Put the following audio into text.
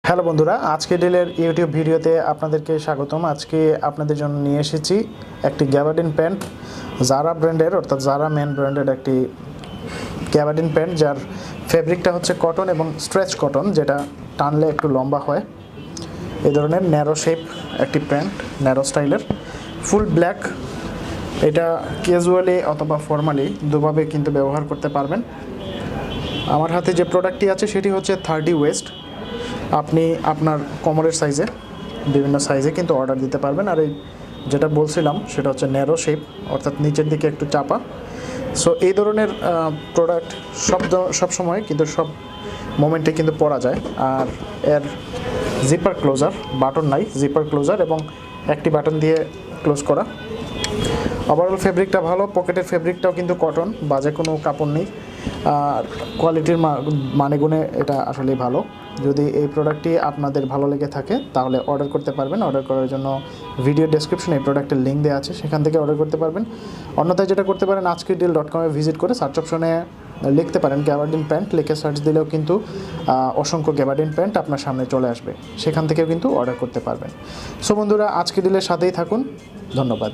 Hello বন্ধুরা, আজকে ডিলের YouTube ভিডিওতে আপনাদেরকে স্বাগতম। আজকে আপনাদের জন্য নিয়ে এসেছি একটি গ্যাবার্ডিন প্যান্ট, জারা ব্র্যান্ডের অর্থাৎ জারা মেন ব্র্যান্ডের একটি গ্যাবার্ডিন প্যান্ট, যার ফেব্রিকটা হচ্ছে কটন এবং স্ট্রেচ কটন, যেটা টানলে একটু লম্বা হয়। এই ধরনের ন্যারো শেপ একটি প্যান্ট, ন্যারো স্টাইলের, ফুল ব্ল্যাক। এটা ক্যাজুয়ালি অথবা ফর্মালি দুভাবে কিন্তু ব্যবহার করতে পারবেন। আমার হাতে যে প্রোডাক্টটি আছে সেটি হচ্ছে 30 ওয়েস্ট। আপনি আপনার কোমরের সাইজে, বিভিন্ন সাইজে কিন্তু অর্ডার দিতে পারবেন। আর এই যেটা বলছিলাম সেটা হচ্ছে ন্যারো শেপ, অর্থাৎ নিচের দিকে একটু চাপা। সো এই ধরনের প্রোডাক্ট সব সময় কিন্তু সব মোমেন্টে কিন্তু পরা যায়। আর এর জিপার ক্লোজার, বাটন নাই, জিপার ক্লোজার এবং একটি বাটন দিয়ে ক্লোজ করা। ওভারঅল ফেব্রিকটা ভালো, পকেটের ফেব্রিকটাও কিন্তু কটন, বাজে কোনো কাপড় নেই। আর কোয়ালিটির মানে গুণে এটা আসলেই ভালো। যদি এই প্রোডাক্টটি আপনাদের ভালো লেগে থাকে তাহলে অর্ডার করতে পারবেন। অর্ডার করার জন্য ভিডিও ডেসক্রিপশনে এই প্রোডাক্টের লিঙ্ক দেওয়া আছে, সেখান থেকে অর্ডার করতে পারবেন। অন্যথায় যেটা করতে পারেন, ajkerdeal.com-এ ভিজিট করে সার্চ অপশনে লিখতে পারেন গ্যাবার্ডিন প্যান্ট, লিখে সার্চ দিলেও কিন্তু অসংখ্য গ্যাবার্ডিন প্যান্ট আপনার সামনে চলে আসবে, সেখান থেকেও কিন্তু অর্ডার করতে পারবেন। সো বন্ধুরা, আজকের ডিলের সাথেই থাকুন। ধন্যবাদ।